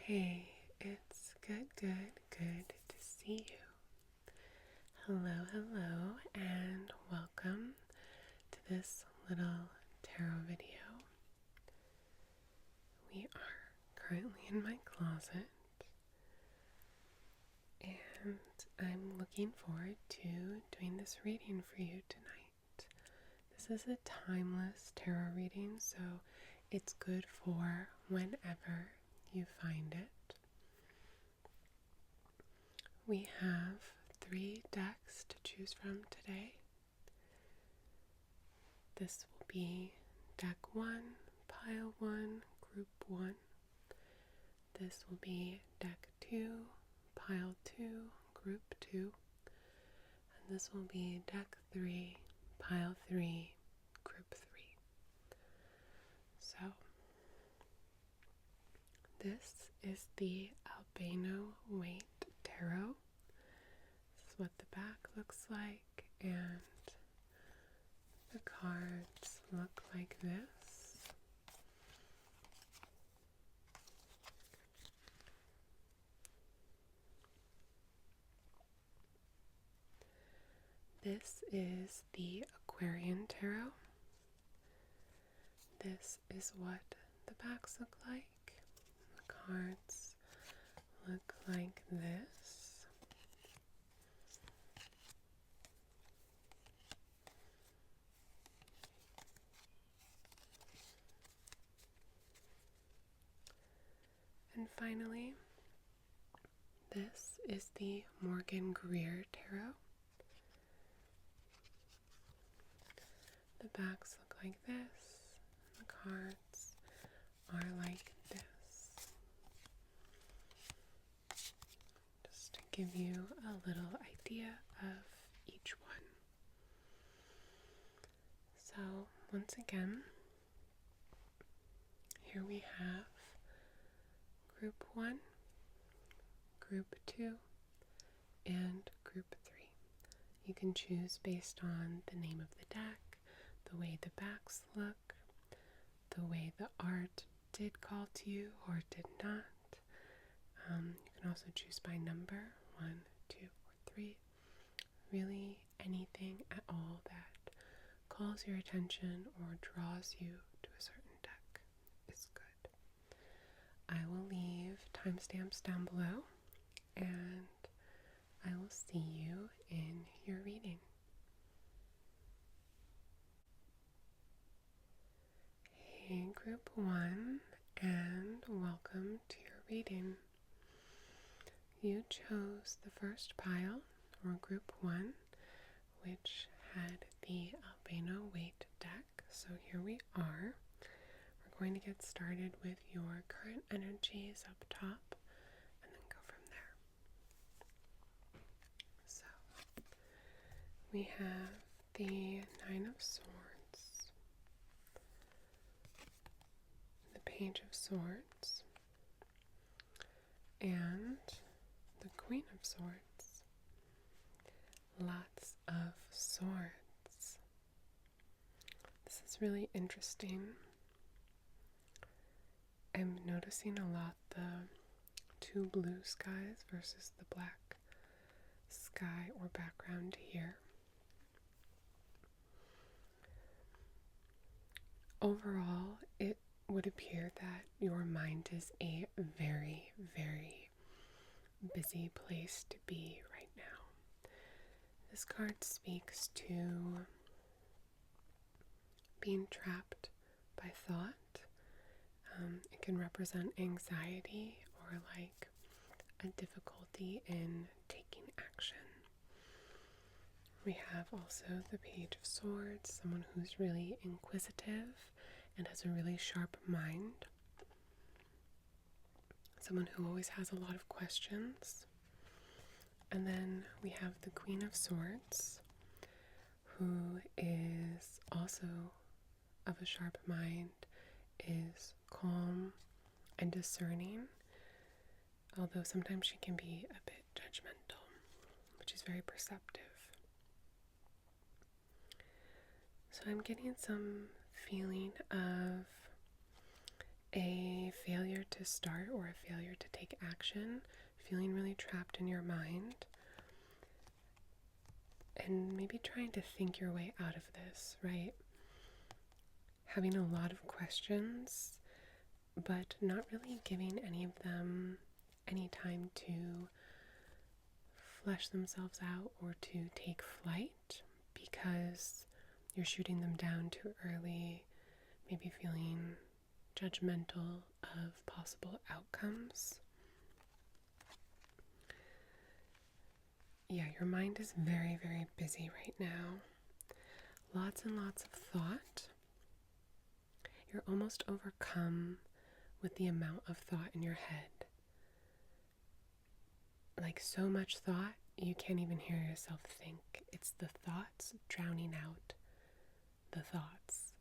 Hey, it's good to see you. Hello, and welcome to this little tarot video. We are currently in my closet, and I'm looking forward to doing this reading for you tonight. This is a timeless tarot reading, so it's good for whenever you find it. We have 3 decks to choose from today. This will be deck 1, pile 1, group 1. This will be deck 2, pile 2, group 2. And this will be deck 3, pile 3, group 3. So, this is the albano waite tarot. This is what the back looks like, and the cards look like this. This is the Aquarian tarot. This is what the backs look like. The cards look like this. And finally, this is the Greer tarot. The backs look like this. The cards are like this. Just to give you a little idea of each one. So, once again, here we have Group 1, Group 2, and Group 3. You can choose based on the name of the deck, the way the backs look, the way the art did call to you or did not. You can also choose by number, 1, 2, or 3. Really anything at all that calls your attention or draws you to a certain deck is good. I will leave timestamps down below, and I will see you in your reading. Hey, Group 1, and welcome to your reading. You chose the first pile, or Group 1, which had the albano waite deck. So here we are. We're going to get started with your current energies up top, and then go from there. So, we have the 9 of Swords, the Page of Swords, and the Queen of Swords. Lots of swords. This is really interesting. I'm noticing a lot the 2 blue skies versus the black sky or background here. Overall, it would appear that your mind is a very, very busy place to be right now. This card speaks to being trapped by thought. It can represent anxiety or like a difficulty in taking action. We have also the Page of Swords, someone who's really inquisitive and has a really sharp mind. Someone who always has a lot of questions. And then we have the Queen of Swords, who is also of a sharp mind, is calm and discerning, although sometimes she can be a bit judgmental, which is very perceptive. So I'm getting some feeling of a failure to start or a failure to take action, feeling really trapped in your mind, and maybe trying to think your way out of this, right? Having a lot of questions, but not really giving any of them any time to flesh themselves out or to take flight because you're shooting them down too early, maybe feeling judgmental of possible outcomes. Yeah, your mind is very, very busy right now. Lots and lots of thought. You're almost overcome with the amount of thought in your head. Like so much thought, you can't even hear yourself think. It's the thoughts drowning out the thoughts.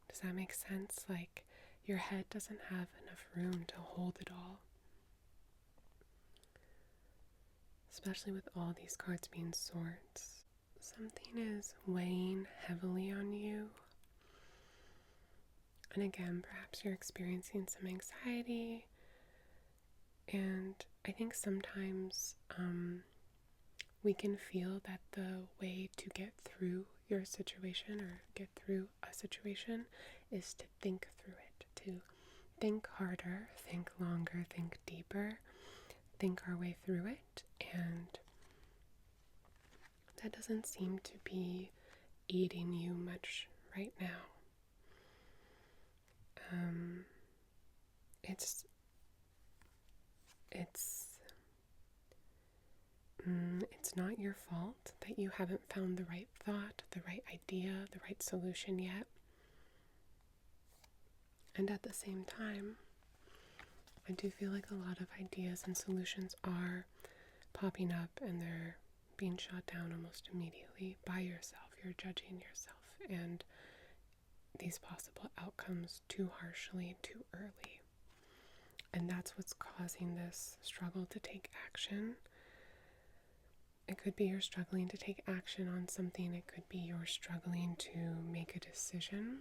Does that make sense? Like your head doesn't have enough room to hold it all. Especially with all these cards being swords. Something is weighing heavily on you. And again, perhaps you're experiencing some anxiety. And I think sometimes we can feel that the way to get through your situation or get through a situation is to think through it, to think harder, think longer, think deeper, think our way through it. And that doesn't seem to be aiding you much right now. It's not your fault that you haven't found the right thought, the right idea, the right solution yet. And at the same time, I do feel like a lot of ideas and solutions are popping up and they're being shot down almost immediately by yourself. You're judging yourself and these possible outcomes too harshly, too early. And that's what's causing this struggle to take action. It could be you're struggling to take action on something. It could be you're struggling to make a decision.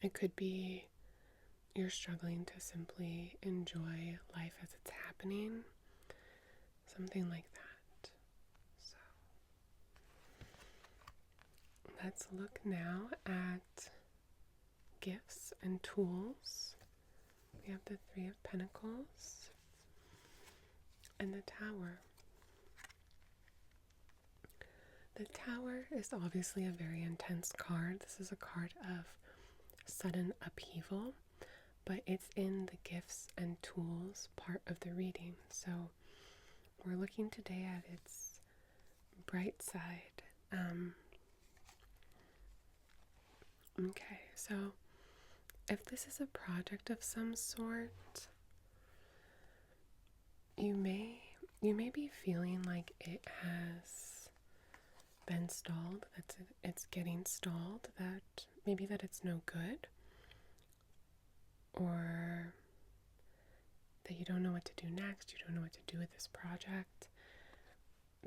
It could be you're struggling to simply enjoy life as it's happening. Something like that. So let's look now at gifts and tools. We have the Three of Pentacles and the Tower. The Tower is obviously a very intense card. This is a card of sudden upheaval, but it's in the gifts and tools part of the reading. So we're looking today at its bright side. Okay, so if this is a project of some sort, you may be feeling like it has been stalled, that it's getting stalled, that maybe that it's no good, or that you don't know what to do next, you don't know what to do with this project.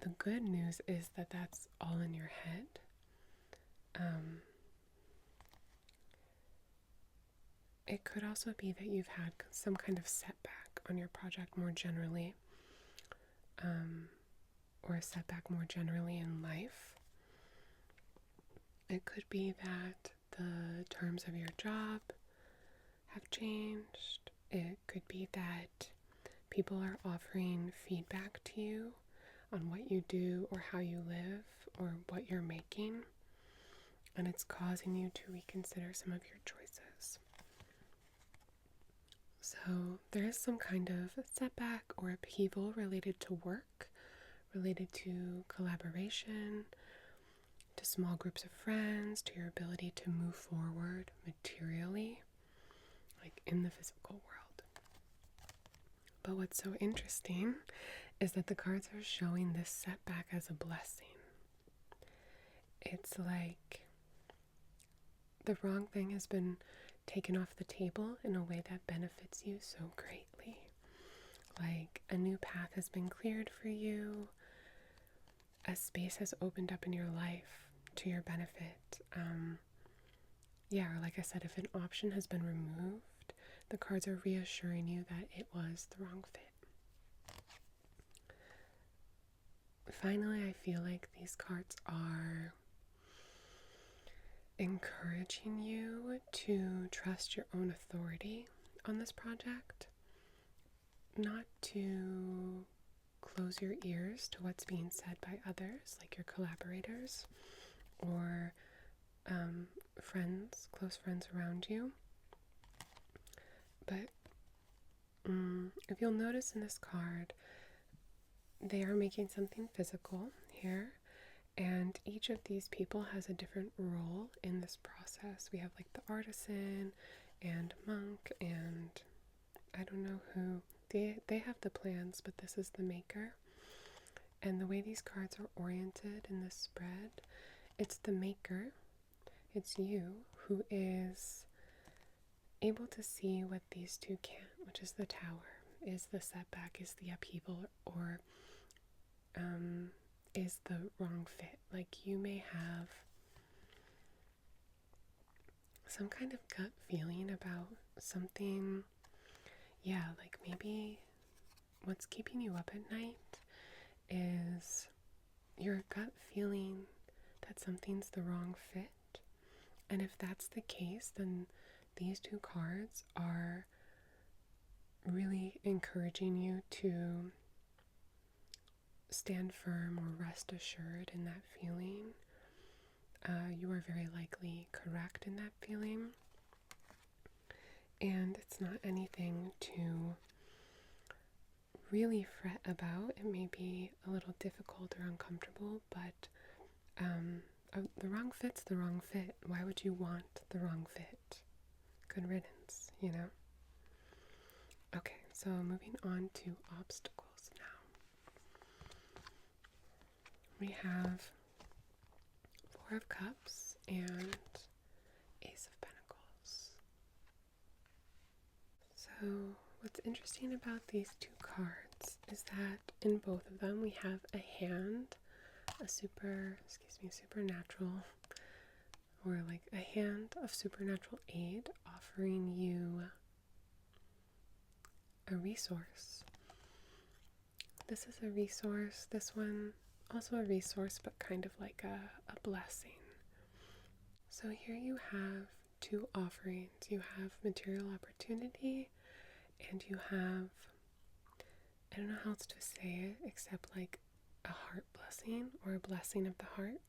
The good news is that that's all in your head. It could also be that you've had some kind of setback on your project more generally, or a setback more generally in life. It could be that the terms of your job have changed. It could be that people are offering feedback to you on what you do or how you live or what you're making, and it's causing you to reconsider some of your choices. So there is some kind of setback or upheaval related to work, related to collaboration, to small groups of friends, to your ability to move forward materially, like in the physical world. But what's so interesting is that the cards are showing this setback as a blessing. It's like the wrong thing has been taken off the table in a way that benefits you so greatly. Like a new path has been cleared for you, a space has opened up in your life to your benefit, yeah, or like I said, if an option has been removed, the cards are reassuring you that it was the wrong fit. Finally, I feel like these cards are encouraging you to trust your own authority on this project, not to close your ears to what's being said by others, like your collaborators or friends, close friends around you. But if you'll notice in this card, they are making something physical here, and each of these people has a different role in this process. We have like the artisan and monk, and I don't know who. They have the plans, but this is the maker. And the way these cards are oriented in this spread, it's the maker, it's you, who is able to see what these two can't, which is the tower, is the setback, is the upheaval, or is the wrong fit. Like, you may have some kind of gut feeling about something. Yeah, like maybe what's keeping you up at night is your gut feeling that something's the wrong fit. And if that's the case, then these two cards are really encouraging you to stand firm or rest assured in that feeling. You are very likely correct in that feeling. And it's not anything to really fret about. It may be a little difficult or uncomfortable, but the wrong fit's the wrong fit. Why would you want the wrong fit? Good riddance, you know? Okay, so moving on to obstacles now. We have Four of Cups and Ace of Pentacles. So what's interesting about these two cards is that in both of them we have a hand, a supernatural, or like a hand of supernatural aid offering you a resource. This is a resource, this one also a resource, but kind of like a blessing. So here you have two offerings. You have material opportunity, and you have, I don't know how else to say it except like a heart blessing or a blessing of the heart.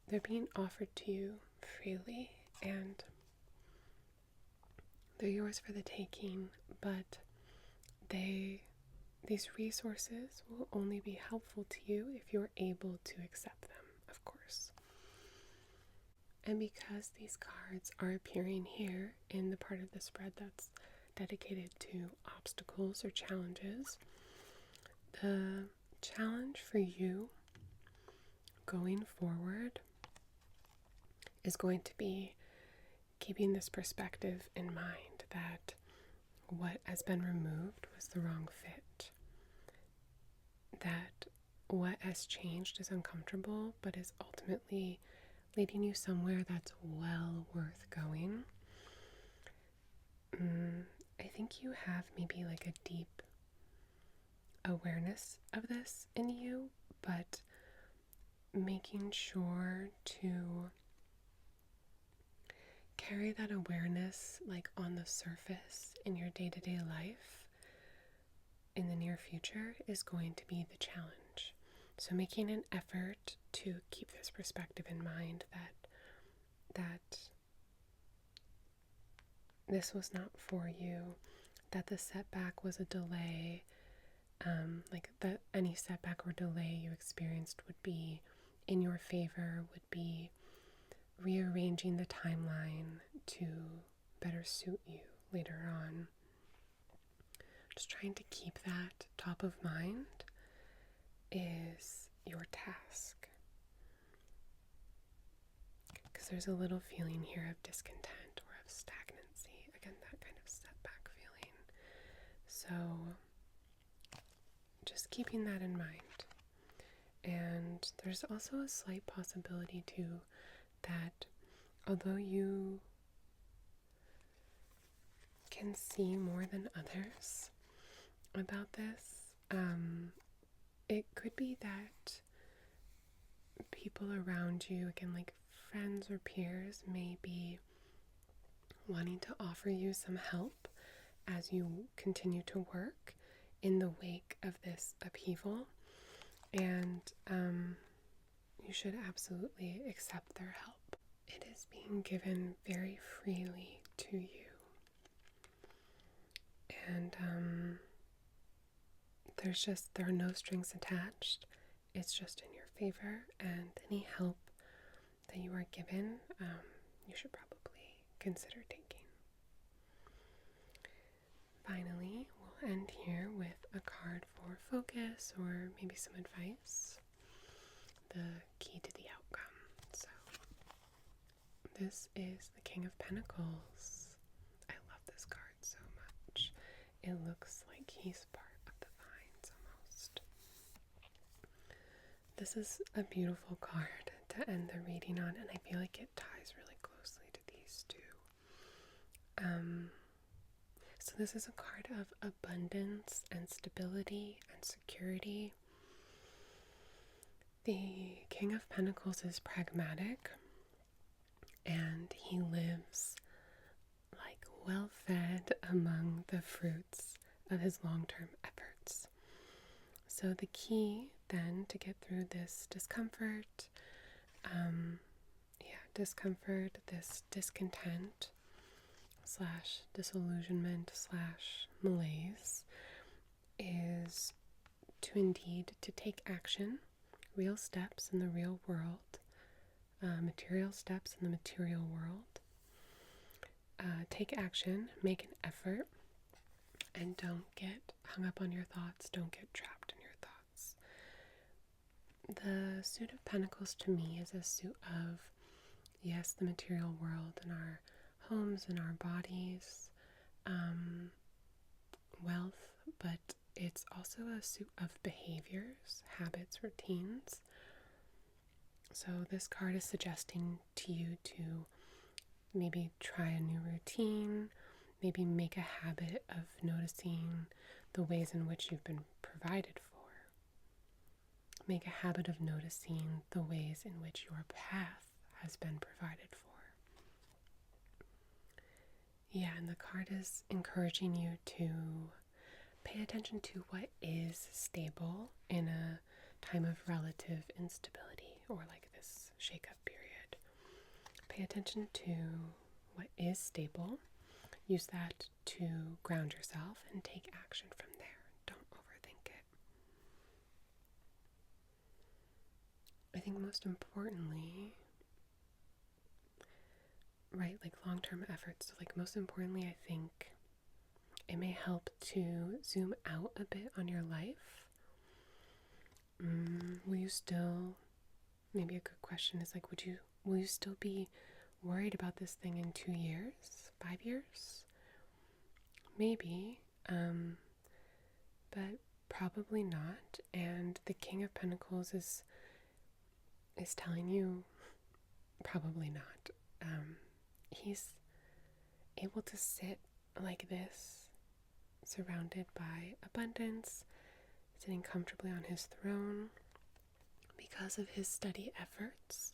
They're being offered to you freely, and they're yours for the taking, but these resources will only be helpful to you if you're able to accept them, of course. And because these cards are appearing here in the part of the spread that's dedicated to obstacles or challenges, the challenge for you going forward is going to be keeping this perspective in mind that what has been removed was the wrong fit, that what has changed is uncomfortable but is ultimately leading you somewhere that's well worth going. I think you have maybe like a deep awareness of this in you, but making sure to carry that awareness like on the surface in your day-to-day life in the near future is going to be the challenge. So making an effort to keep this perspective in mind that this was not for you, that the setback was a delay, like that any setback or delay you experienced would be in your favor, would be rearranging the timeline to better suit you later on. Just trying to keep that top of mind is your task. Because there's a little feeling here of discontent or of stagnancy. Again, that kind of setback feeling. So just keeping that in mind. And there's also a slight possibility too that although you can see more than others about this, it could be that people around you, again, like friends or peers, may be wanting to offer you some help as you continue to work in the wake of this upheaval. And you should absolutely accept their help. It is being given very freely to you. And there are no strings attached. It's just in your favor, and any help that you are given, you should probably consider taking. Finally, we'll end here with a card for focus or maybe some advice. The key to the outcome. So, this is the King of Pentacles. I love this card so much. It looks like he's part of the vines almost. This is a beautiful card to end the reading on, and I feel like it ties really closely to these two. So this is a card of abundance and stability and security. The King of Pentacles is pragmatic, and he lives like well-fed among the fruits of his long-term efforts. So the key then to get through this discomfort, this discontent / disillusionment / malaise, is to take action, real steps in the real world, material steps in the material world. Take action, make an effort, and don't get hung up on your thoughts, don't get trapped in your thoughts. The Suit of Pentacles to me is a suit of, yes, the material world and our homes and our bodies, wealth, but it's also a suit of behaviors, habits, routines. So this card is suggesting to you to maybe try a new routine, maybe make a habit of noticing the ways in which you've been provided for. Make a habit of noticing the ways in which your path has been provided for. Yeah, and the card is encouraging you to pay attention to what is stable in a time of relative instability, or like this shake-up period. Pay attention to what is stable. Use that to ground yourself and take action from there. Don't overthink it. I think most importantly, right, like long-term efforts. So like most importantly, I think it may help to zoom out a bit on your life. Will you still, maybe a good question is like, will you still be worried about this thing in 2 years, 5 years? Maybe, but probably not. And the King of Pentacles is telling you probably not. He's able to sit like this, surrounded by abundance, sitting comfortably on his throne because of his steady efforts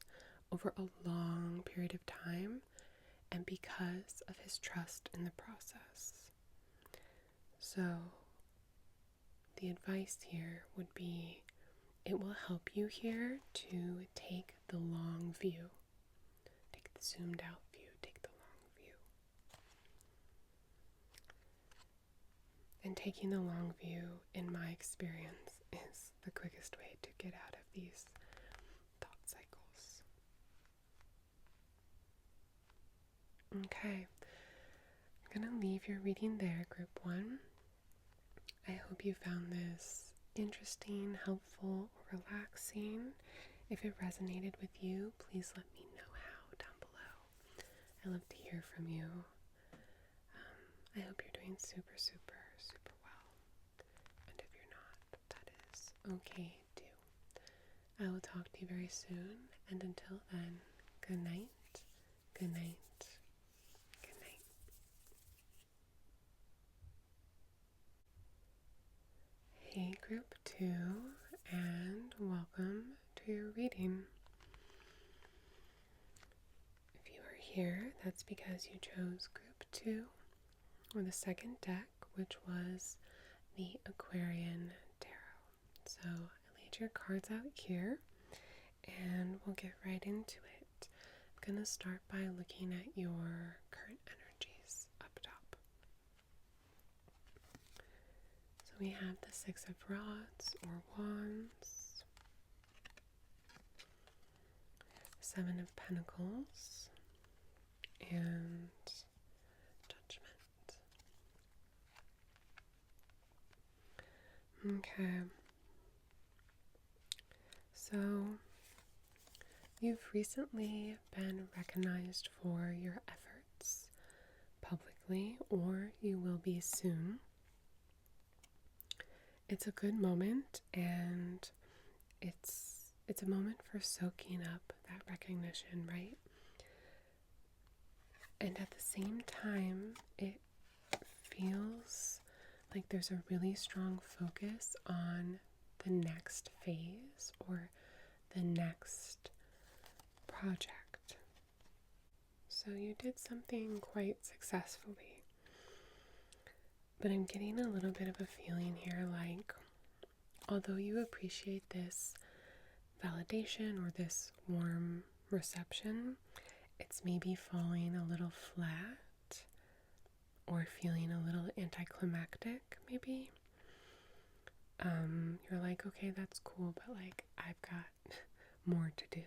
over a long period of time and because of his trust in the process. So the advice here would be, it will help you here to take the long view. Take the zoomed out view, take the long view. And taking the long view, in my experience, is the quickest way to get out of these thought cycles. Okay, I'm going to leave your reading there, Group 1. I hope you found this interesting, helpful, or relaxing. If it resonated with you, please let me know how down below. I love to hear from you. I hope you're doing super, super, super well. And if you're not, that is okay too. I will talk to you very soon, and until then, good night, Good night. Good night. Hey, group 2, and welcome to your reading. If you are here, that's because you chose group 2 or the second deck, which was the Aquarian Tarot. So I laid your cards out here and we'll get right into it. I'm going to start by looking at your current energies up top. So we have the Six of Rods or Wands, Seven of Pentacles, and Judgment. Okay. So you've recently been recognized for your efforts publicly, or you will be soon. It's a good moment, and it's a moment for soaking up that recognition, right? And at the same time, it feels like there's a really strong focus on the next phase or the next project. So you did something quite successfully. But I'm getting a little bit of a feeling here like, although you appreciate this validation or this warm reception, it's maybe falling a little flat or feeling a little anticlimactic, maybe. You're like, okay, that's cool, but like, I've got more to do.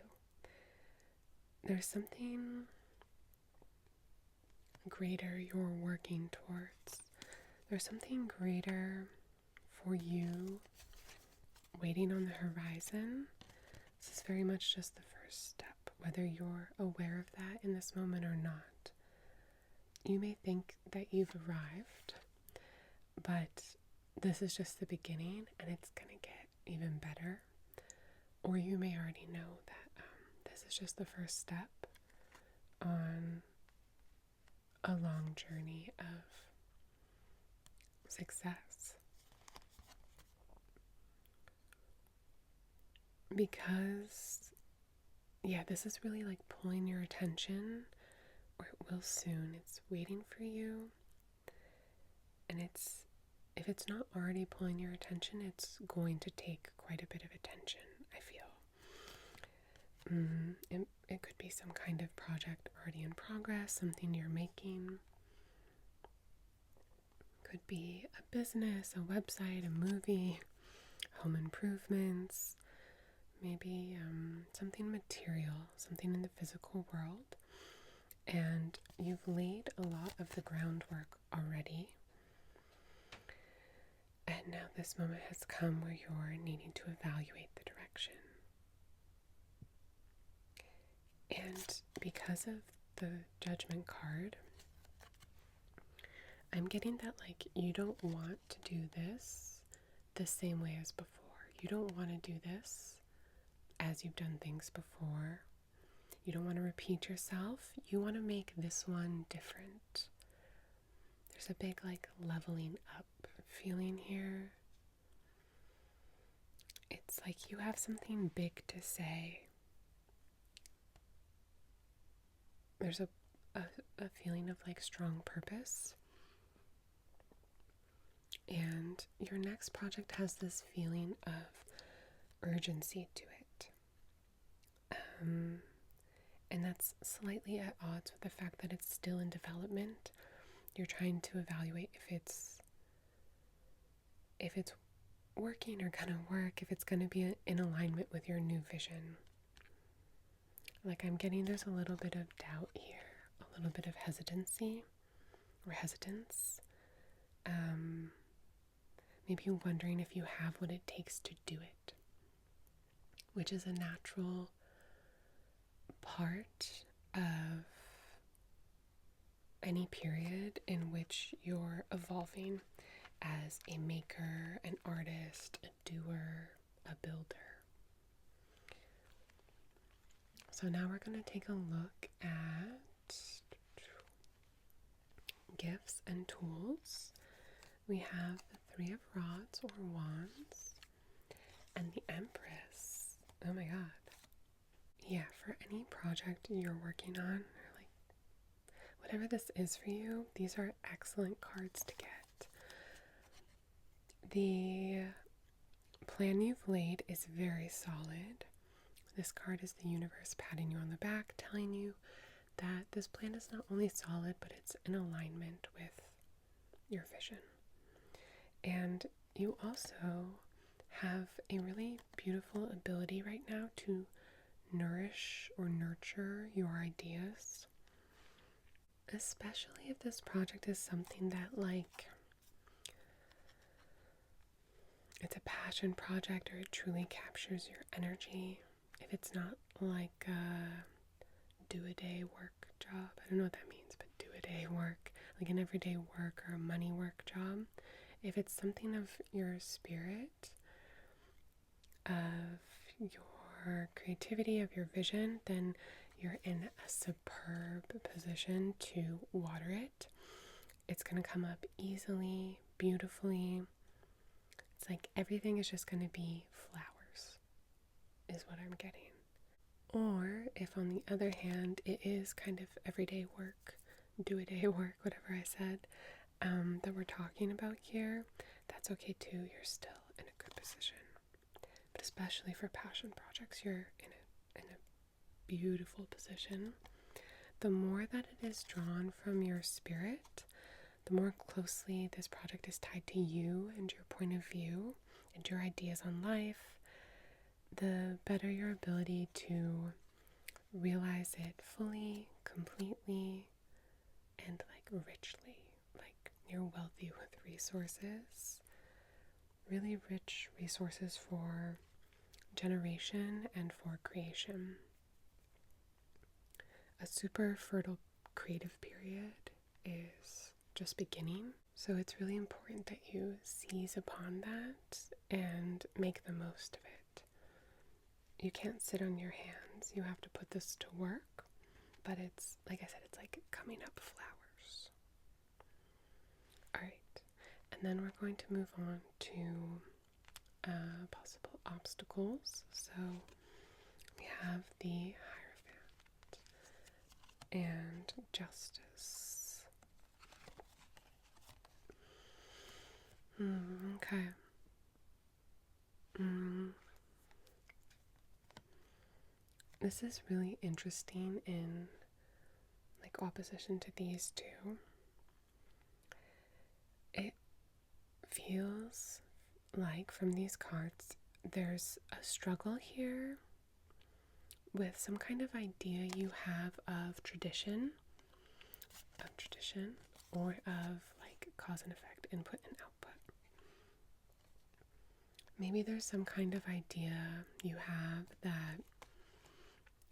There's something greater you're working towards. There's something greater for you waiting on the horizon. This is very much just the first step, whether you're aware of that in this moment or not. You may think that you've arrived, but this is just the beginning and it's going to get even better. Or you may already know that this is just the first step on a long journey of success. Because, yeah, this is really like pulling your attention, or it will soon. It's waiting for you. And if it's not already pulling your attention, it's going to take quite a bit of attention, I feel. It could be some kind of project already in progress, something you're making. Could be a business, a website, a movie, home improvements, maybe something material, something in the physical world. And you've laid a lot of the groundwork already. And now this moment has come where you're needing to evaluate the direction. And because of the Judgment card, I'm getting that like you don't want to do this the same way as before. You don't want to do this as you've done things before. You don't want to repeat yourself. You want to make this one different. There's a big like leveling up feeling here. It's like you have something big to say. There's a feeling of like strong purpose. And your next project has this feeling of urgency to it. And that's slightly at odds with the fact that it's still in development. You're trying to evaluate if it's working or gonna work, if it's gonna be in alignment with your new vision. Like I'm getting there's a little bit of doubt here, a little bit of hesitancy or hesitance. Maybe you're wondering if you have what it takes to do it, which is a natural part of any period in which you're evolving as a maker, an artist, a doer, a builder. So now we're going to take a look at gifts and tools. We have the Three of Rods or Wands and the Empress. Oh my god. Yeah, for any project you're working on, or like whatever this is for you, these are excellent cards to get. The plan you've laid is very solid. This card is the universe patting you on the back, telling you that this plan is not only solid, but it's in alignment with your vision. And you also have a really beautiful ability right now to nourish or nurture your ideas. Especially if this project is something that, like, it's a passion project or it truly captures your energy. If it's not like a do-a-day work job, I don't know what that means, but do-a-day work, like an everyday work or a money work job. If it's something of your spirit, of your creativity, of your vision, then you're in a superb position to water it. It's going to come up easily, beautifully. It's like everything is just going to be flowers, is what I'm getting. Or if on the other hand, it is kind of everyday work, do-a-day work, whatever I said, that we're talking about here, that's okay too. You're still in a good position. But especially for passion projects, you're in a beautiful position. The more that it is drawn from your spirit, the more closely this project is tied to you and your point of view and your ideas on life, the better your ability to realize it fully, completely, and like richly. Like you're wealthy with resources, really rich resources for generation and for creation. A super fertile creative period is just beginning, so it's really important that you seize upon that and make the most of it. You can't sit on your hands, you have to put this to work, but it's, like I said, it's like coming up flowers. Alright, and then we're going to move on to possible obstacles. So we have the Hierophant and Justice. Okay. This is really interesting in like opposition to these two. It feels like from these cards there's a struggle here with some kind of idea you have of tradition or of like cause and effect, input and output. Maybe there's some kind of idea you have that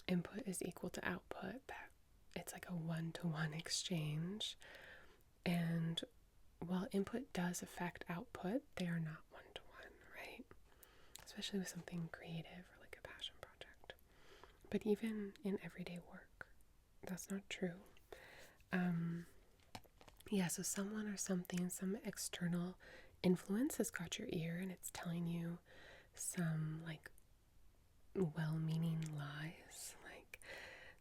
input is equal to output, that it's like a one-to-one exchange, and while input does affect output, they are not one-to-one, right? Especially with something creative or like a passion project. But even in everyday work, that's not true. So someone or something, some external influence has got your ear and it's telling you some like well-meaning lies. Like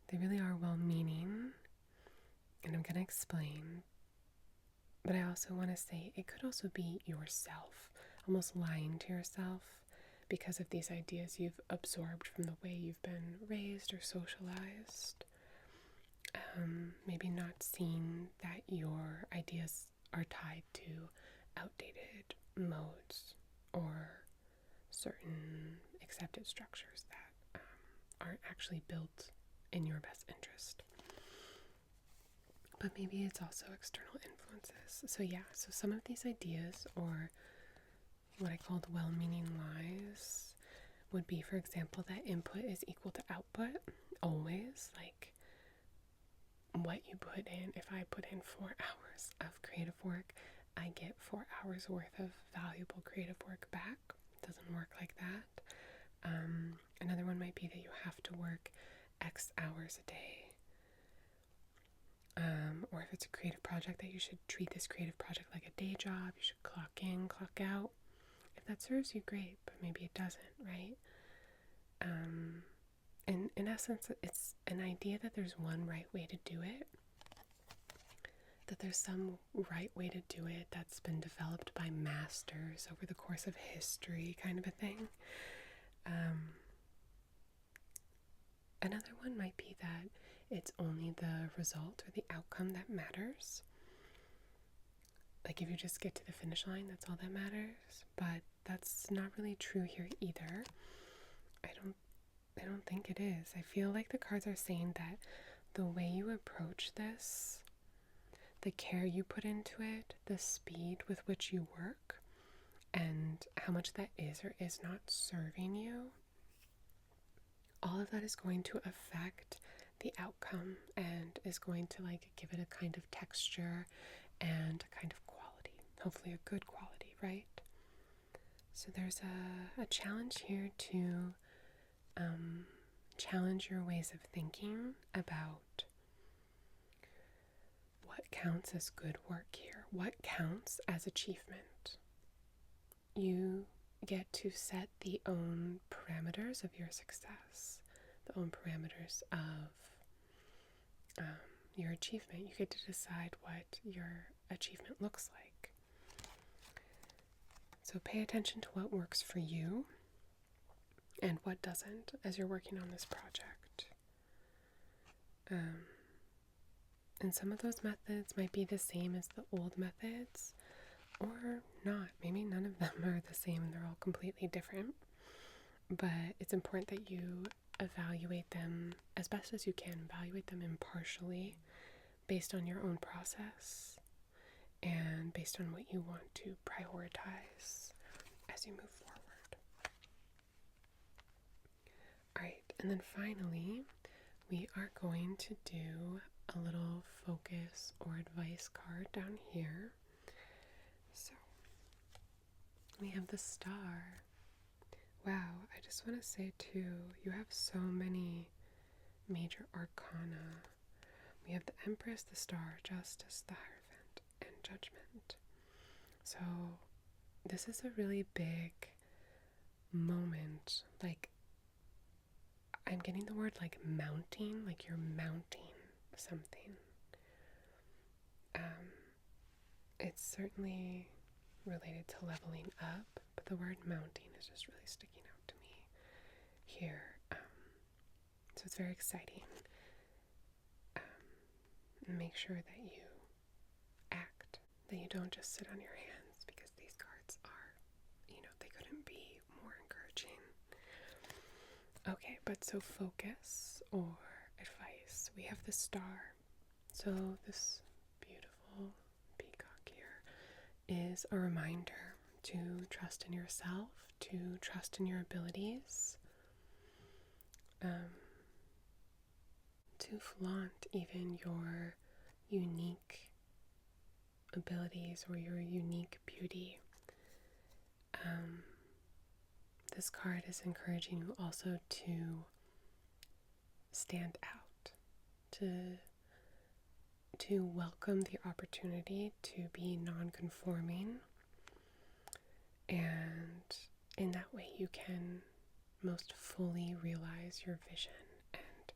they really are well-meaning, and I'm gonna explain. But I also want to say it could also be yourself, almost lying to yourself because of these ideas you've absorbed from the way you've been raised or socialized. Maybe not seeing that your ideas are tied to outdated modes or certain accepted structures that aren't actually built in your best interest. But maybe it's also external influences. So some of these ideas, or what I called well-meaning lies, would be, for example, that input is equal to output, always. Like, what you put in, if I put in 4 hours of creative work, I get 4 hours worth of valuable creative work back. It doesn't work like that. Another one might be that you have to work X hours a day or if it's a creative project, that you should treat this creative project like a day job. You should clock in, clock out. If that serves you, great, but maybe it doesn't, right? And in essence, it's an idea that there's one right way to do it, that there's some right way to do it that's been developed by masters over the course of history, kind of a thing. Another one might be that it's only the result or the outcome that matters. Like if you just get to the finish line, that's all that matters. But that's not really true here either. I don't think it is. I feel like the cards are saying that the way you approach this, the care you put into it, the speed with which you work, and how much that is or is not serving you, all of that is going to affect the outcome and is going to give it a kind of texture and a kind of quality, hopefully a good quality, right? So there's a challenge here to challenge your ways of thinking about what counts as good work here, what counts as achievement. You get to set the own parameters of your success, the own parameters of your achievement. You get to decide what your achievement looks like. So pay attention to what works for you and what doesn't as you're working on this project. And some of those methods might be the same as the old methods, or not. Maybe none of them are the same and they're all completely different. But it's important that you evaluate them as best as you can, evaluate them impartially based on your own process and based on what you want to prioritize as you move forward. Alright, and then finally, we are going to do a little focus or advice card down here. So, we have the star. Wow, I just want to say too, you have so many major arcana. We have the Empress, the Star, Justice, the Hierophant, and Judgment. So this is a really big moment. I'm getting the word mounting, like you're mounting something. It's certainly related to leveling up, but the word mounting is just really sticking out to me here. So it's very exciting. Make sure that you act, that you don't just sit on your hands, because these cards are, they couldn't be more encouraging. Okay, but so focus or advice. We have the star. So this beautiful peacock here is a reminder to trust in yourself, to trust in your abilities, to flaunt even your unique abilities or your unique beauty. This card is encouraging you also to stand out, to welcome the opportunity to be non-conforming, and in that way you can most fully realize your vision and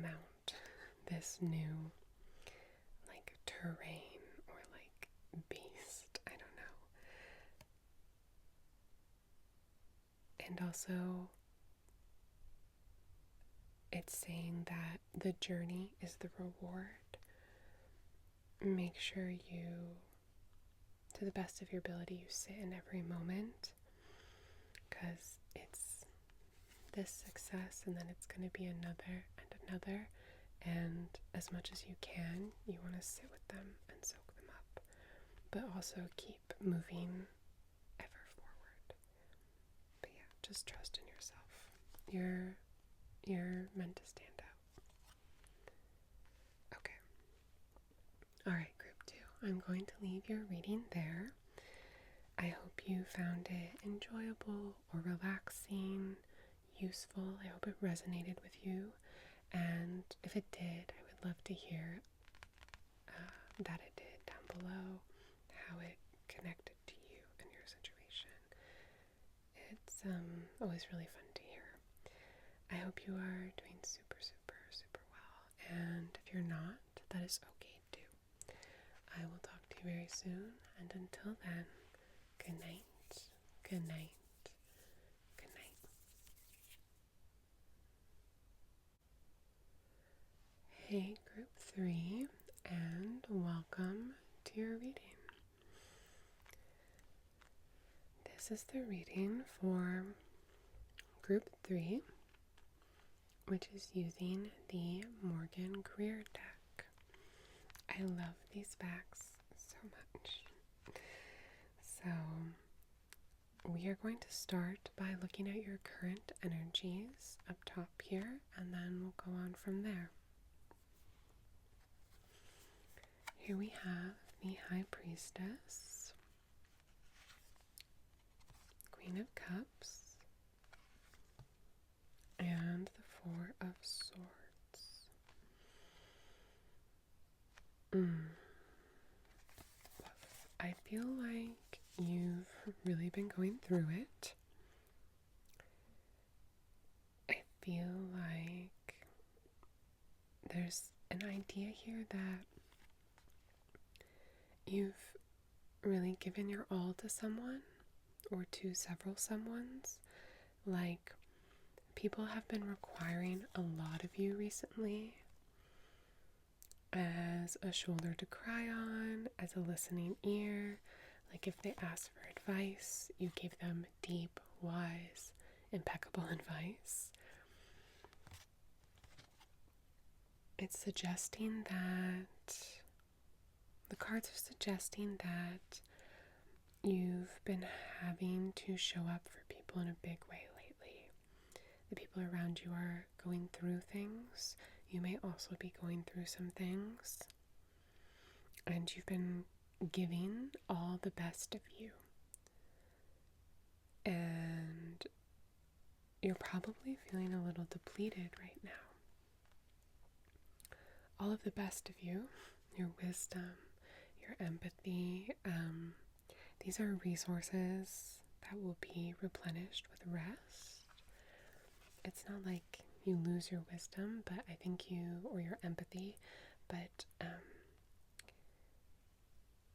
mount this new terrain or beast, I don't know. And also it's saying that the journey is the reward. Make sure you, to the best of your ability, you sit in every moment, because it's this success and then it's going to be another and another, and as much as you can, you want to sit with them and soak them up, but also keep moving ever forward. But yeah, just trust in yourself. You're meant to stand out. Okay. Alright, group 2. I'm going to leave your reading there. I hope you found it enjoyable or relaxing, useful. I hope it resonated with you. And if it did, I I'd love to hear that it did down below, how it connected to you and your situation. It's always really fun to hear. I hope you are doing super, super, super well. And if you're not, that is okay too. I will talk to you very soon. And until then, good night, good night, good night. Hey, group 3, and welcome to your reading. This is the reading for group 3, which is using the Morgan Greer deck. I love these backs so much. So we are going to start by looking at your current energies up top here, and then we'll go on from there. Here we have the High Priestess, Queen of Cups, and the Four of Swords. I feel like you've really been going through it. I feel like there's an idea here that you've really given your all to someone or to several someones. Like, people have been requiring a lot of you recently as a shoulder to cry on, as a listening ear. Like, if they ask for advice, you give them deep, wise, impeccable advice. It's suggesting that the cards are suggesting that you've been having to show up for people in a big way lately. The people around you are going through things. You may also be going through some things. And you've been giving all the best of you. And you're probably feeling a little depleted right now. All of the best of you, your wisdom, your empathy, these are resources that will be replenished with rest. It's not like you lose your wisdom, but I think or your empathy, but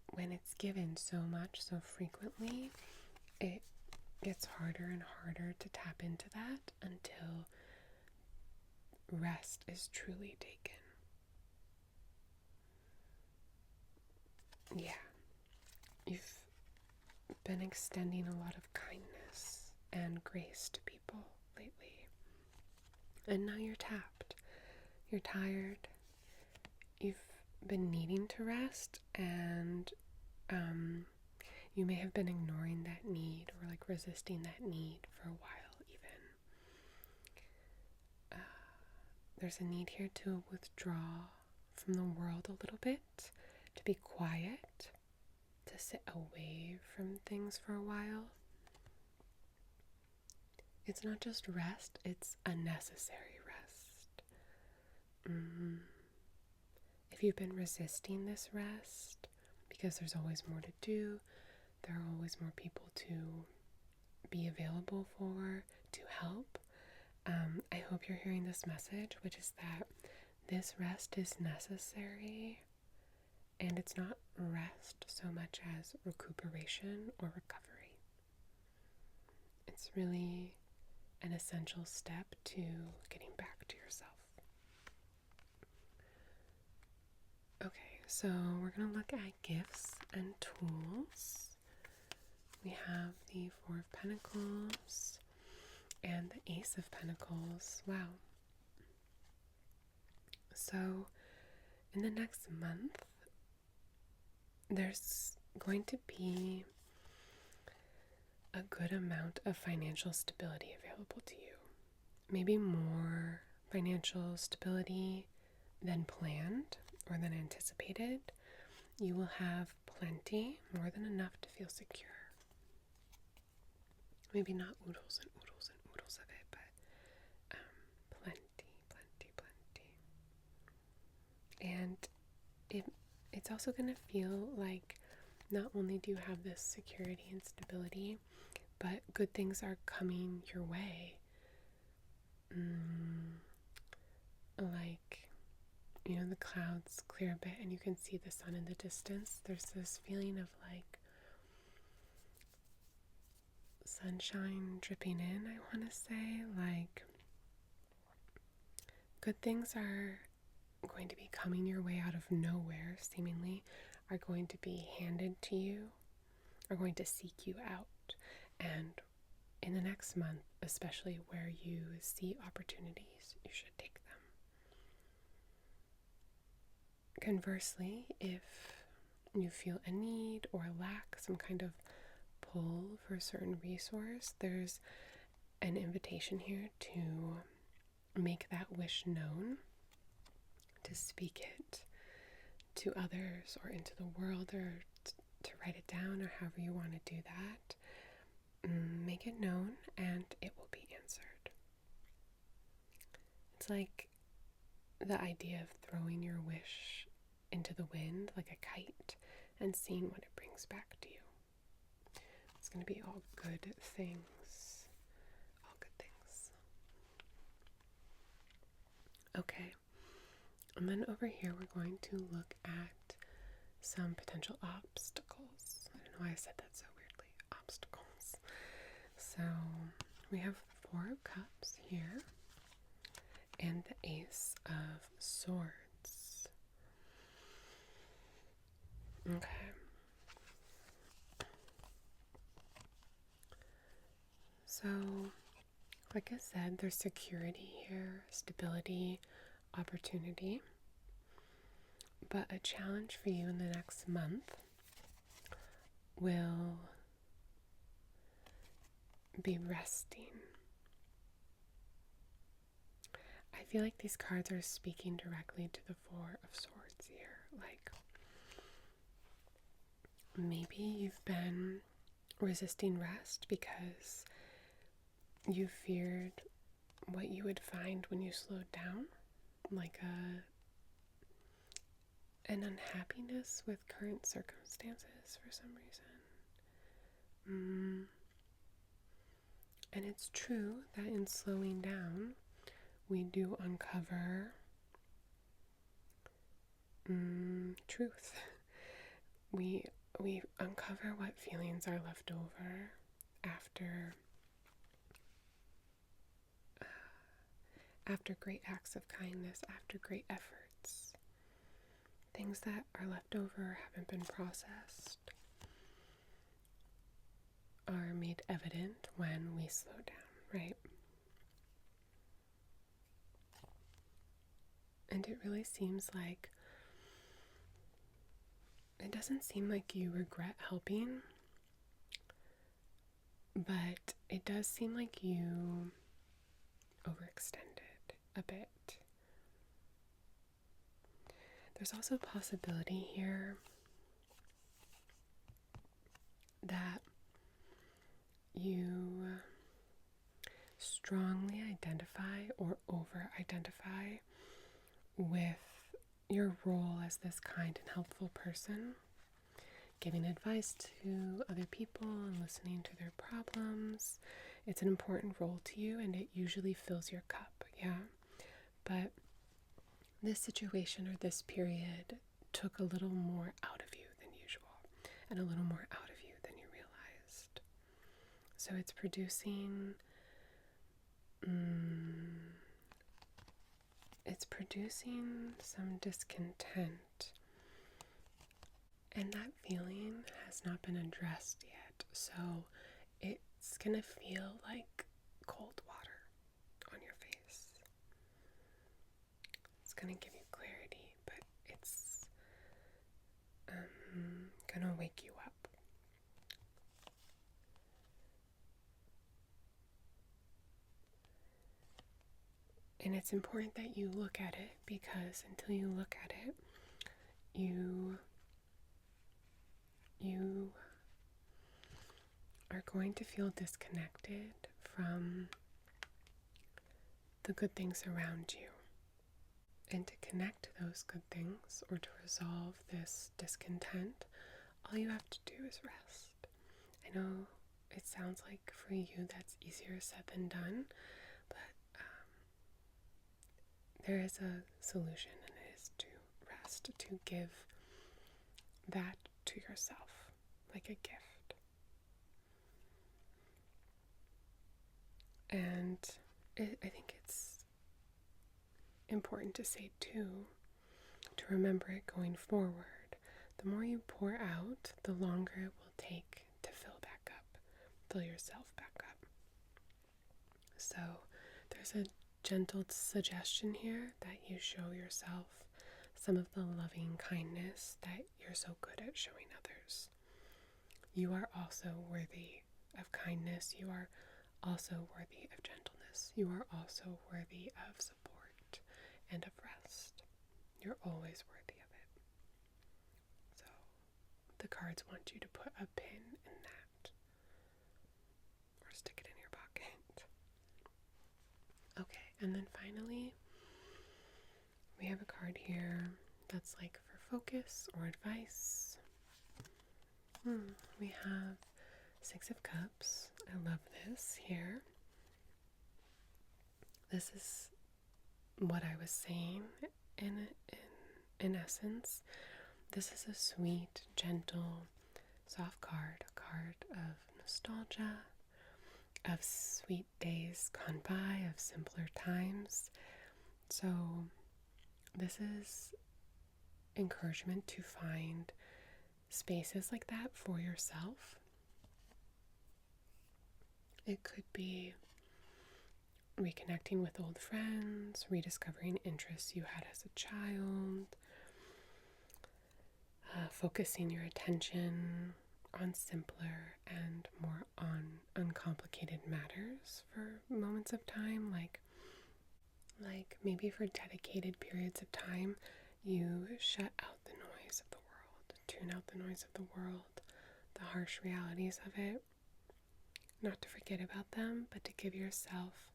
when it's given so much, so frequently, it gets harder and harder to tap into that until rest is truly taken. Yeah, you've been extending a lot of kindness and grace to people lately. And now you're tapped. You're tired. You've been needing to rest, and you may have been ignoring that need or like resisting that need for a while even. There's a need here to withdraw from the world a little bit, to be quiet, to sit away from things for a while. It's not just rest, it's a necessary rest. If you've been resisting this rest because there's always more to do, there are always more people to be available for, to help, I hope you're hearing this message, which is that this rest is necessary, and it's not rest so much as recuperation or recovery. It's really an essential step to getting back to yourself. Okay, so we're going to look at gifts and tools. We have the Four of Pentacles and the Ace of Pentacles. Wow. So in the next month, there's going to be a good amount of financial stability available to you. Maybe more financial stability than planned or than anticipated. You will have plenty, more than enough to feel secure. Maybe not oodles and oodles and oodles of it, but plenty, plenty, plenty. And it's also going to feel like not only do you have this security and stability, but good things are coming your way. Like, the clouds clear a bit and you can see the sun in the distance. There's this feeling of like sunshine dripping in, I want to say. Like, good things are going to be coming your way out of nowhere, seemingly, are going to be handed to you, are going to seek you out. And in the next month, especially where you see opportunities, you should take them. Conversely, if you feel a need or lack some kind of pull for a certain resource, there's an invitation here to make that wish known, to speak it to others or into the world, or to write it down, or however you want to do that. Make it known and it will be answered. It's like the idea of throwing your wish into the wind like a kite and seeing what it brings back to you. It's going to be all good things. All good things. Okay. And then over here we're going to look at some potential obstacles. I don't know why I said that so weirdly. Obstacles. So we have 4 cups here and the Ace of Swords. Okay. So, like I said, there's security here, stability, opportunity. But a challenge for you in the next month will be resting. I feel like these cards are speaking directly to the 4 of Swords here. Like, maybe you've been resisting rest because you feared what you would find when you slowed down, like an unhappiness with current circumstances for some reason. And it's true that in slowing down, we do uncover truth. We uncover what feelings are left over after great acts of kindness, after great efforts. Things that are left over, haven't been processed, are made evident when we slow down, right? And it really seems like, it doesn't seem like you regret helping, but it does seem like you overextended a bit. There's also a possibility here that you strongly identify or over-identify with your role as this kind and helpful person, giving advice to other people and listening to their problems. It's an important role to you and it usually fills your cup, yeah? But this situation or this period took a little more out of you than usual and a little more out of you than you realized. So it's producing some discontent, and that feeling has not been addressed yet, so it's gonna feel like cold water on your face. It's gonna give you clarity, but it's gonna wake you up. And it's important that you look at it, because until you look at it, you are going to feel disconnected from the good things around you. And to connect to those good things or to resolve this discontent, all you have to do is rest. I know it sounds like for you that's easier said than done, but there is a solution, and it is to rest, to give that to yourself like a gift. And I think it's important to say too, to remember it going forward. The more you pour out, the longer it will take to fill back up, fill yourself back up. So there's a gentle suggestion here that you show yourself some of the loving kindness that you're so good at showing others. You are also worthy of kindness. You are also worthy of gentleness. You are also worthy of support and of rest. You're always worthy of it. So the cards want you to put a pin in that, or stick it in your pocket. Okay, and then finally, we have a card here that's like for focus or advice. We have Six of Cups. I love this here. This is what I was saying in essence. This is a sweet, gentle, soft card, a card of nostalgia, of sweet days gone by, of simpler times. So this is encouragement to find spaces like that for yourself. It could be reconnecting with old friends, rediscovering interests you had as a child, focusing your attention on simpler and more on uncomplicated matters for moments of time, like maybe for dedicated periods of time, you shut out the noise of the world, tune out the noise of the world, the harsh realities of it, not to forget about them, but to give yourself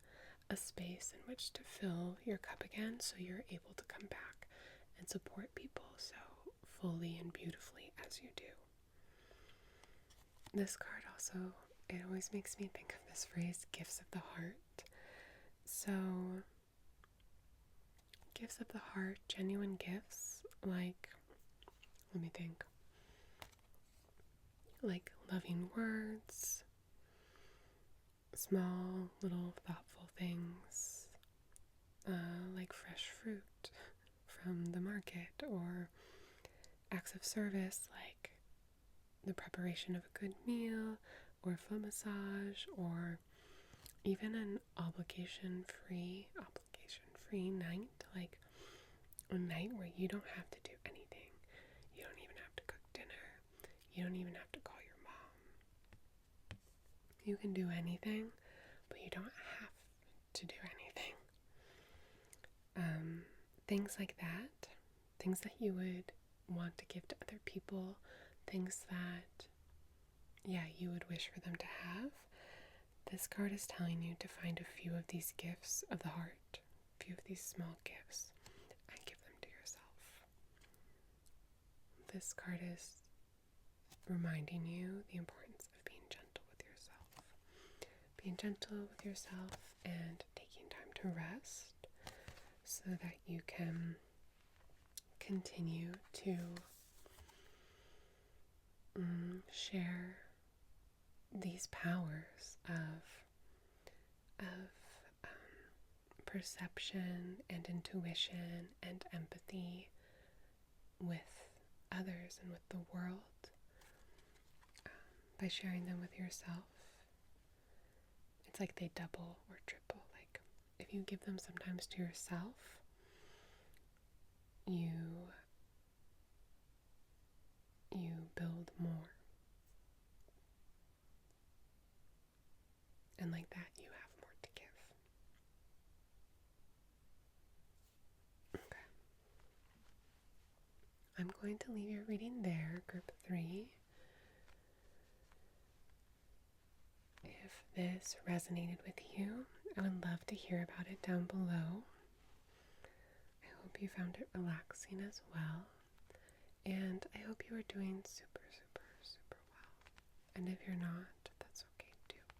a space in which to fill your cup again so you're able to come back and support people so fully and beautifully as you do. This card also, it always makes me think of this phrase, gifts of the heart. So, gifts of the heart, genuine gifts, like, let me think, like loving words, small, little, thoughtful things, like fresh fruit from the market, or acts of service like the preparation of a good meal, or a foot massage, or even an obligation-free night, like a night where you don't have to do anything. You don't even have to cook dinner. You don't even have to call your mom. You can do anything, but you don't have to do anything. Things like that, things that you would want to give to other people, things that, you would wish for them to have. This card is telling you to find a few of these gifts of the heart, a few of these small gifts, and give them to yourself. This card is reminding you the importance of being gentle with yourself. Being gentle with yourself and taking time to rest so that you can continue to share these powers of perception and intuition and empathy with others and with the world by sharing them with yourself. It's like they double or triple. Like if you give them sometimes to yourself, you build more. And like that, you have more to give. Okay. I'm going to leave your reading there, group 3. If this resonated with you, I would love to hear about it down below. I hope you found it relaxing as well. And I hope you are doing super, super, super well. And if you're not, that's okay too.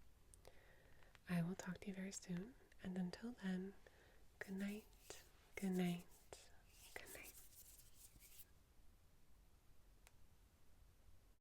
I will talk to you very soon. And until then, good night, good night,